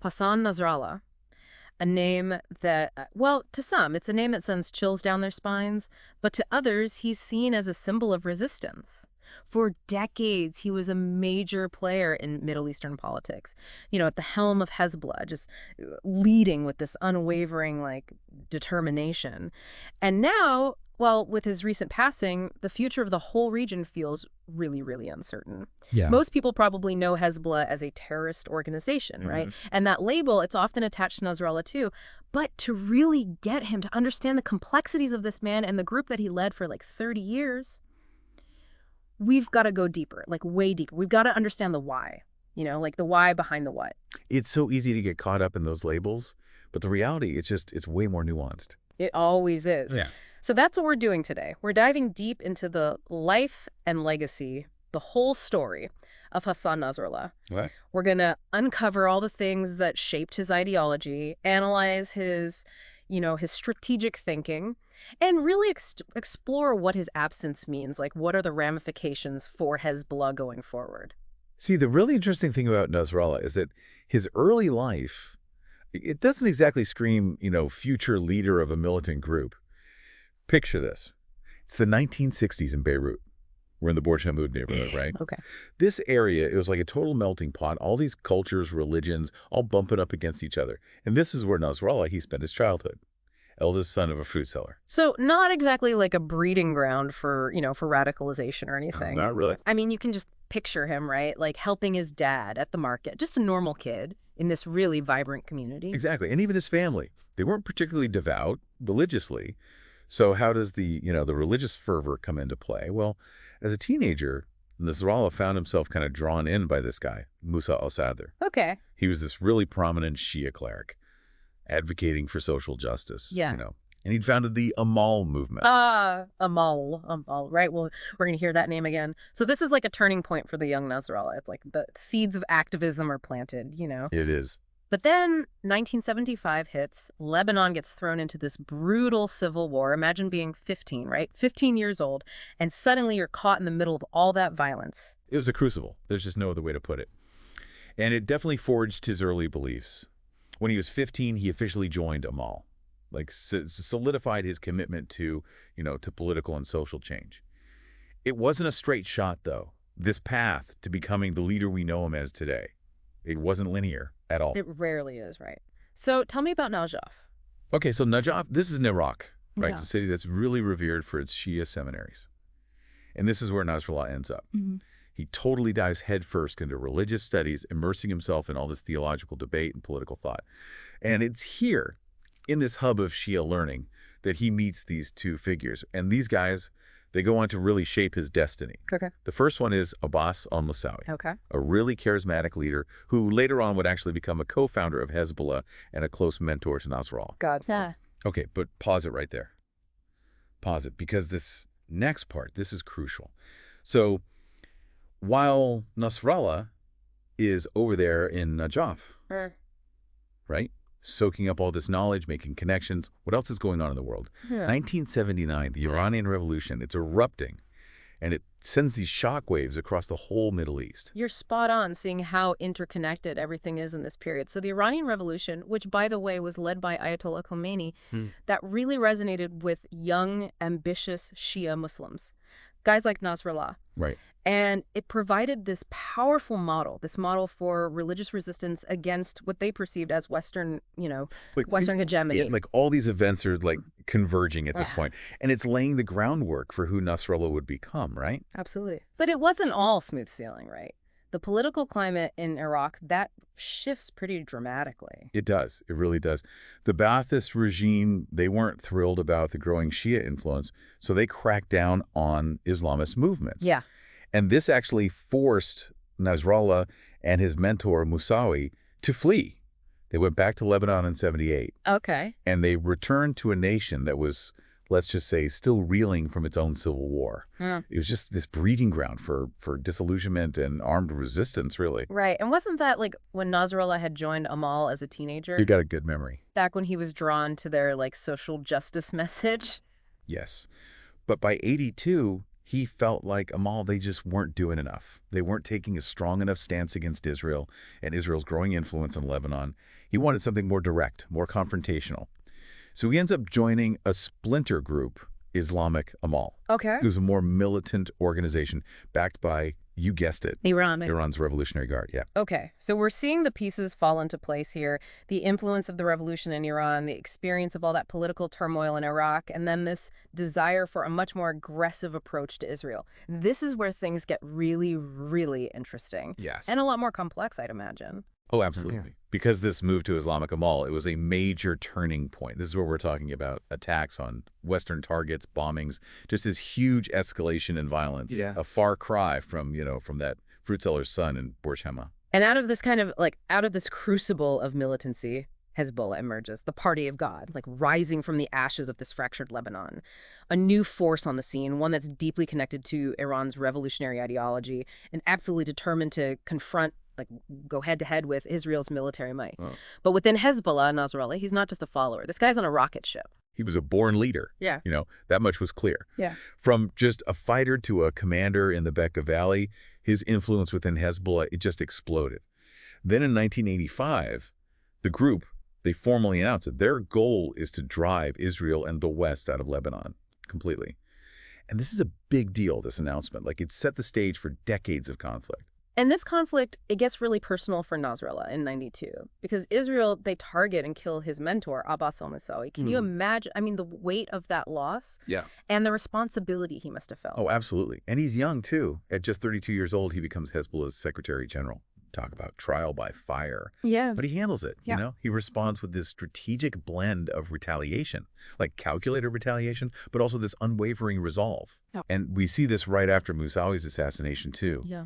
Hassan Nasrallah, a name that, well, to some, it's a name that sends chills down their spines, but to others, he's seen as a symbol of resistance. For decades, he was a major player in Middle Eastern politics, at the helm of Hezbollah, just leading with this unwavering, determination. And now, well, with his recent passing, the future of the whole region feels really, really uncertain. Yeah. Most people probably know Hezbollah as a terrorist organization, right? And that label, it's often attached to Nasrallah too. But to really get him to understand the complexities of this man and the group that he led for 30 years, we've got to go deeper, way deeper. We've got to understand the why, the why behind the what. It's so easy to get caught up in those labels, but the reality, it's way more nuanced. It always is. Yeah. So that's what we're doing today. We're diving deep into the life and legacy, the whole story of Hassan Nasrallah. What? We're going to uncover all the things that shaped his ideology, analyze his strategic thinking, and really explore what his absence means. What are the ramifications for Hezbollah going forward? See, the really interesting thing about Nasrallah is that his early life, it doesn't exactly scream, future leader of a militant group. Picture this. It's the 1960s in Beirut. We're in the Borj Hamoud neighborhood, right? Okay. This area, it was like a total melting pot. All these cultures, religions, all bumping up against each other. And this is where Nasrallah, he spent his childhood. Eldest son of a fruit seller. So not exactly like a breeding ground for, for radicalization or anything. Not really. I mean, you can just picture him, right? Helping his dad at the market. Just a normal kid in this really vibrant community. Exactly. And even his family. They weren't particularly devout religiously. So how does the religious fervor come into play? Well, as a teenager, Nasrallah found himself kind of drawn in by this guy, Musa al-Sadr. Okay. He was this really prominent Shia cleric advocating for social justice. Yeah. And he'd founded the Amal movement. Amal, right? Well, we're going to hear that name again. So this is like a turning point for the young Nasrallah. It's like the seeds of activism are planted, It is. But then 1975 hits, Lebanon gets thrown into this brutal civil war. Imagine being 15, right? 15 years old, and suddenly you're caught in the middle of all that violence. It was a crucible. There's just no other way to put it. And it definitely forged his early beliefs. When he was 15, he officially joined Amal, solidified his commitment to, to political and social change. It wasn't a straight shot, though. This path to becoming the leader we know him as today, it wasn't linear at all. It rarely is, right? So tell me about Najaf. Okay, so Najaf, this is in Iraq, right? Yeah. It's a city that's really revered for its Shia seminaries. And this is where Nasrallah ends up. Mm-hmm. He totally dives headfirst into religious studies, immersing himself in all this theological debate and political thought. And it's here, in this hub of Shia learning, that he meets these two figures. And these guys, they go on to really shape his destiny. Okay. The first one is Abbas al-Musawi, Okay. a really charismatic leader who later on would actually become a co-founder of Hezbollah and a close mentor to Nasrallah. God. Yeah. Okay, but pause it right there. Pause it, because this next part, this is crucial. So while Nasrallah is over there in Najaf, right, soaking up all this knowledge, making connections, what else is going on in the world? Yeah. 1979, the Iranian Revolution, it's erupting, and it sends these shockwaves across the whole Middle East. You're spot on seeing how interconnected everything is in this period. So the Iranian Revolution, which, by the way, was led by Ayatollah Khomeini, that really resonated with young, ambitious Shia Muslims, guys like Nasrallah. Right. And it provided this powerful model, for religious resistance against what they perceived as Western, Western hegemony. Yeah, all these events are converging at this point. And it's laying the groundwork for who Nasrallah would become, right? Absolutely. But it wasn't all smooth sailing, right? The political climate in Iraq, that shifts pretty dramatically. It does. It really does. The Ba'athist regime, they weren't thrilled about the growing Shia influence, so they cracked down on Islamist movements. Yeah. And this actually forced Nasrallah and his mentor, Musawi, to flee. They went back to Lebanon in 78. Okay. And they returned to a nation that was, let's just say, still reeling from its own civil war. It was just this breeding ground for disillusionment and armed resistance, really. Right. And wasn't that when Nasrallah had joined Amal as a teenager? You got a good memory. Back when he was drawn to their social justice message? Yes. But by 82, he felt like Amal, they just weren't doing enough. They weren't taking a strong enough stance against Israel and Israel's growing influence in Lebanon. He wanted something more direct, more confrontational. So he ends up joining a splinter group, Islamic Amal. Okay. It was a more militant organization backed by, you guessed it, Iran. Iran's Revolutionary Guard. Yeah. Okay, so we're seeing the pieces fall into place here. The influence of the revolution in Iran, the experience of all that political turmoil in Iraq, and then this desire for a much more aggressive approach to Israel. This is where things get really, really interesting. Yes. And a lot more complex, I'd imagine. Oh, absolutely. Because this move to Islamic Amal, it was a major turning point. This is where we're talking about attacks on Western targets, bombings, just this huge escalation in violence. Yeah. A far cry from, from that fruit seller's son in Burj Hama. And out of this out of this crucible of militancy, Hezbollah emerges, the party of God, rising from the ashes of this fractured Lebanon. A new force on the scene, one that's deeply connected to Iran's revolutionary ideology and absolutely determined to confront, go head-to-head with Israel's military might. Oh. But within Hezbollah, Nasrallah, he's not just a follower. This guy's on a rocket ship. He was a born leader. Yeah. That much was clear. Yeah. From just a fighter to a commander in the Bekaa Valley, his influence within Hezbollah, it just exploded. Then in 1985, the group, they formally announced that their goal is to drive Israel and the West out of Lebanon completely. And this is a big deal, this announcement. It set the stage for decades of conflict. And this conflict, it gets really personal for Nasrallah in 92, because Israel, they target and kill his mentor, Abbas al-Musawi. Can you imagine, the weight of that loss? Yeah. And the responsibility he must have felt. Oh, absolutely. And he's young, too. At just 32 years old, he becomes Hezbollah's Secretary General. Talk about trial by fire. Yeah. But he handles it, He responds with this strategic blend of retaliation, like calculated retaliation, but also this unwavering resolve. Oh. And we see this right after Musawi's assassination, too. Yeah.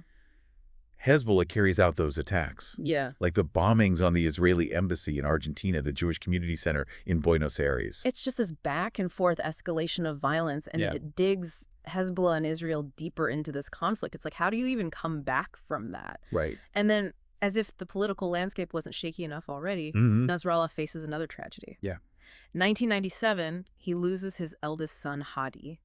Hezbollah carries out those attacks. Yeah. Like the bombings on the Israeli embassy in Argentina, the Jewish Community Center in Buenos Aires. It's just this back and forth escalation of violence, and it digs Hezbollah and Israel deeper into this conflict. It's how do you even come back from that? Right. And then, as if the political landscape wasn't shaky enough already, Nasrallah faces another tragedy. Yeah. 1997, he loses his eldest son, Hadi,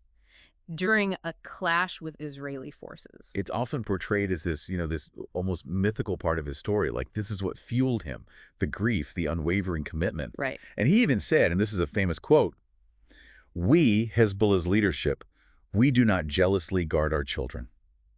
during a clash with Israeli forces. It's often portrayed as this, this almost mythical part of his story. This is what fueled him, the grief, the unwavering commitment. Right. And he even said, and this is a famous quote, "We, Hezbollah's leadership, we do not jealously guard our children."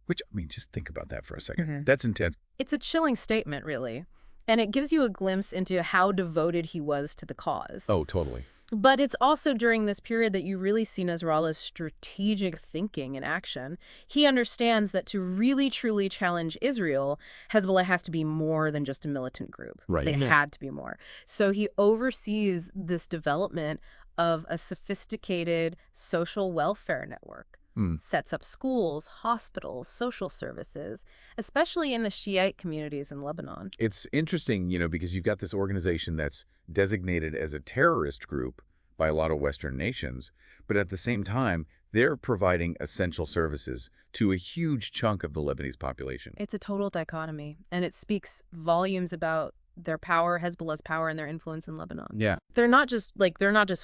Which, just think about that for a second. That's intense. It's a chilling statement, really. And it gives you a glimpse into how devoted he was to the cause. Oh, totally. But it's also during this period that you really see Nasrallah's strategic thinking in action. He understands that to really, truly challenge Israel, Hezbollah has to be more than just a militant group. Right. They had to be more. So he oversees this development of a sophisticated social welfare network. Sets up schools, hospitals, social services, especially in the Shiite communities in Lebanon. It's interesting, because you've got this organization that's designated as a terrorist group by a lot of Western nations, but at the same time, they're providing essential services to a huge chunk of the Lebanese population. It's a total dichotomy, and it speaks volumes about their power, Hezbollah's power, and their influence in Lebanon. Yeah. They're not just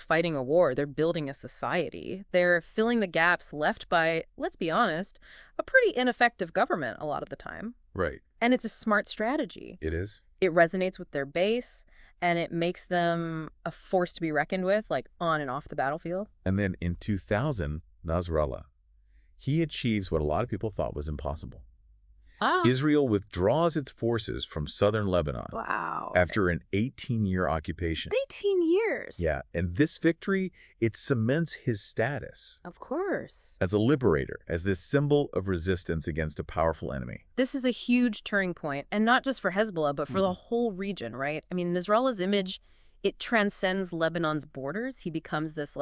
fighting a war, they're building a society. They're filling the gaps left by, let's be honest, a pretty ineffective government a lot of the time. Right. And it's a smart strategy. It is. It resonates with their base, and it makes them a force to be reckoned with, on and off the battlefield. And then in 2000, Nasrallah, he achieves what a lot of people thought was impossible. Israel withdraws its forces from southern Lebanon. Wow. After an 18-year occupation. 18 years. Yeah, and this victory, it cements his status. Of course. As a liberator, as this symbol of resistance against a powerful enemy. This is a huge turning point, and not just for Hezbollah, but for the whole region, right? Nasrallah's image, it transcends Lebanon's borders. He becomes this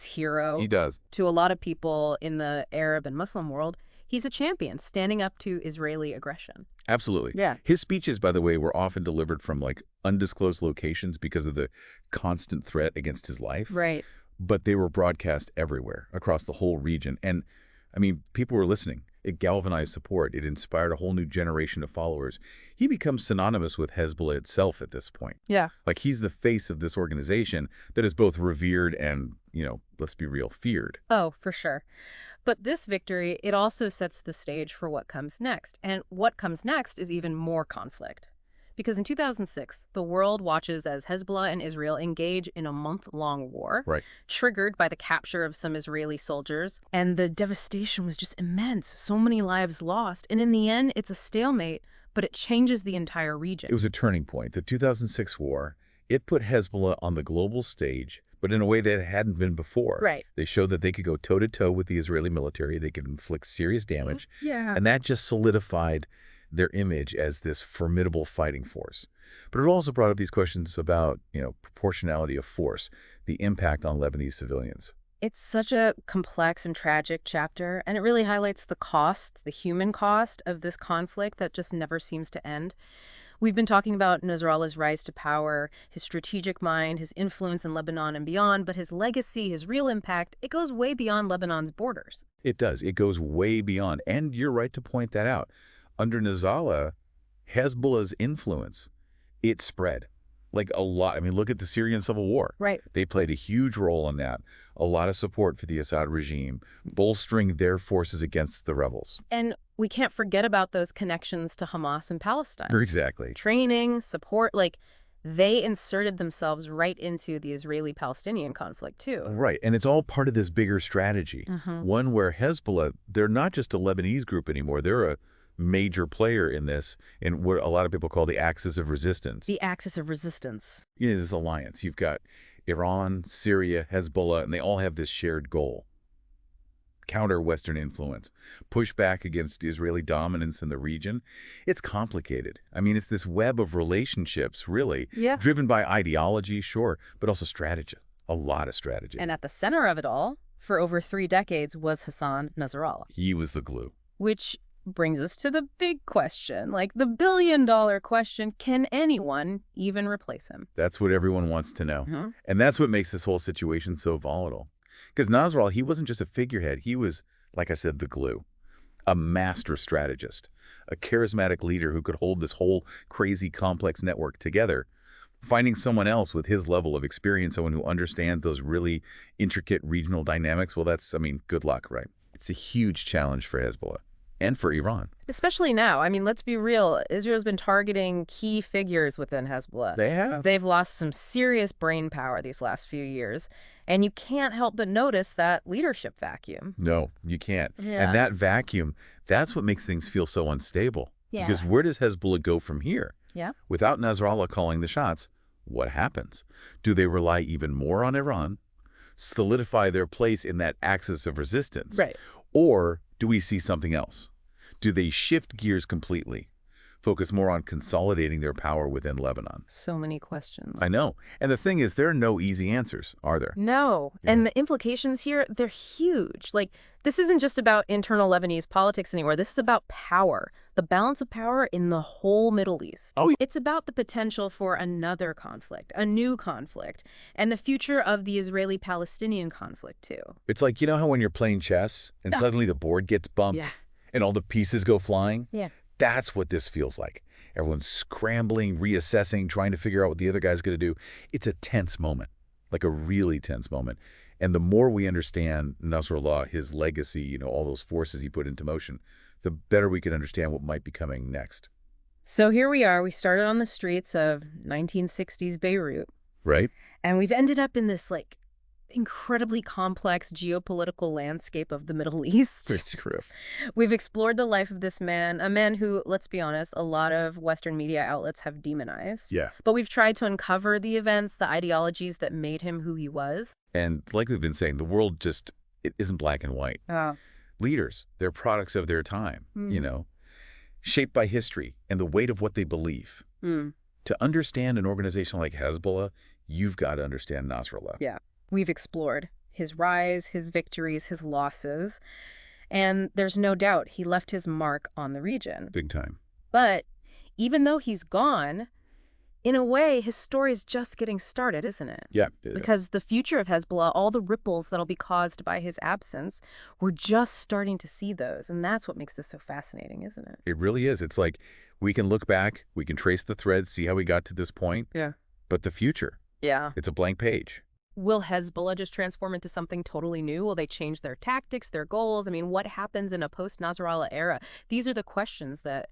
hero. He does. To a lot of people in the Arab and Muslim world. He's a champion standing up to Israeli aggression. Absolutely. Yeah. His speeches, by the way, were often delivered from undisclosed locations because of the constant threat against his life. Right. But they were broadcast everywhere across the whole region. And people were listening. It galvanized support. It inspired a whole new generation of followers. He becomes synonymous with Hezbollah itself at this point. Yeah. Like, he's the face of this organization that is both revered and, let's be real, feared. Oh, for sure. But this victory, it also sets the stage for what comes next. And what comes next is even more conflict. Because in 2006, the world watches as Hezbollah and Israel engage in a month-long war, Right. triggered by the capture of some Israeli soldiers. And the devastation was just immense. So many lives lost. And in the end, it's a stalemate, but it changes the entire region. It was a turning point. The 2006 war, it put Hezbollah on the global stage, but in a way that it hadn't been before. Right. They showed that they could go toe-to-toe with the Israeli military. They could inflict serious damage. Yeah. And that just solidified their image as this formidable fighting force. But it also brought up these questions about, proportionality of force, the impact on Lebanese civilians. It's such a complex and tragic chapter, and it really highlights the cost, the human cost of this conflict that just never seems to end. We've been talking about Nasrallah's rise to power, his strategic mind, his influence in Lebanon and beyond, but his legacy, his real impact, it goes way beyond Lebanon's borders. It does. It goes way beyond. And you're right to point that out. Under Nasrallah, Hezbollah's influence, it spread. Like a lot. I mean, look at the Syrian civil war. Right. They played a huge role in that. A lot of support for the Assad regime, bolstering their forces against the rebels. And we can't forget about those connections to Hamas and Palestine. Exactly. Training, support, they inserted themselves right into the Israeli-Palestinian conflict, too. Right. And it's all part of this bigger strategy. One where Hezbollah, they're not just a Lebanese group anymore. They're a major player in this, in what a lot of people call the axis of resistance. The axis of resistance. This alliance. You've got Iran, Syria, Hezbollah, and they all have this shared goal. Counter Western influence, push back against Israeli dominance in the region. It's complicated. I mean, it's this web of relationships, really, driven by ideology, sure, but also strategy, a lot of strategy. And at the center of it all, for over 3 decades, was Hassan Nasrallah. He was the glue. Which brings us to the big question, the billion-dollar question: can anyone even replace him? That's what everyone wants to know. And that's what makes this whole situation so volatile. Because Nasrallah, he wasn't just a figurehead. He was, like I said, the glue, a master strategist, a charismatic leader who could hold this whole crazy, complex network together. Finding someone else with his level of experience, someone who understands those really intricate regional dynamics, well, good luck, right? It's a huge challenge for Hezbollah. And for Iran. Especially now. Let's be real. Israel's been targeting key figures within Hezbollah. They have. They've lost some serious brain power these last few years. And you can't help but notice that leadership vacuum. No, you can't. Yeah. And that vacuum, that's what makes things feel so unstable. Yeah. Because where does Hezbollah go from here? Yeah. Without Nasrallah calling the shots, what happens? Do they rely even more on Iran, solidify their place in that axis of resistance? Right. Or do we see something else? Do they shift gears completely, focus more on consolidating their power within Lebanon? So many questions. I know. And the thing is, there are no easy answers, are there? No. Yeah. And the implications here, they're huge. This isn't just about internal Lebanese politics anymore. This is about power, the balance of power in the whole Middle East. Oh, yeah. It's about the potential for another conflict, a new conflict, and the future of the Israeli-Palestinian conflict, too. It's like, how when you're playing chess and suddenly the board gets bumped and all the pieces go flying? Yeah. That's what this feels like. Everyone's scrambling, reassessing, trying to figure out what the other guy's going to do. It's a tense moment, like a really tense moment. And the more we understand Nasrallah, his legacy, all those forces he put into motion, the better we can understand what might be coming next. So here we are. We started on the streets of 1960s Beirut. Right? And we've ended up in this, incredibly complex geopolitical landscape of the Middle East. It's gruff. We've explored the life of this man, a man who, let's be honest, a lot of Western media outlets have demonized. Yeah. But we've tried to uncover the events, the ideologies that made him who he was. And like we've been saying, the world it isn't black and white. Oh. Leaders, they're products of their time, shaped by history and the weight of what they believe. To understand an organization like Hezbollah, you've got to understand Nasrallah. Yeah. We've explored his rise, his victories, his losses, and there's no doubt he left his mark on the region. Big time. But even though he's gone, In a way, his story is just getting started, isn't it? Yeah, Because the future of Hezbollah, all the ripples that'll be caused by his absence, we're just starting to see those. And that's what makes this so fascinating, isn't it? it really is. It's like we can look back, we can trace the threads, see how we got to this point, Yeah. but the future, Yeah. it's a blank page. Will Hezbollah just transform into something totally new? Will they change their tactics, their goals? I mean, what happens in a post-Nasrallah era? These are the questions that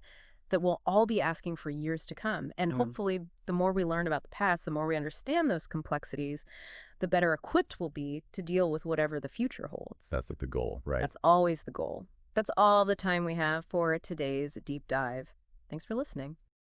we'll all be asking for years to come. And hopefully, the more we learn about the past, the more we understand those complexities, the better equipped we'll be to deal with whatever the future holds. That's like the goal, right? That's always the goal. That's all the time we have for today's deep dive. Thanks for listening.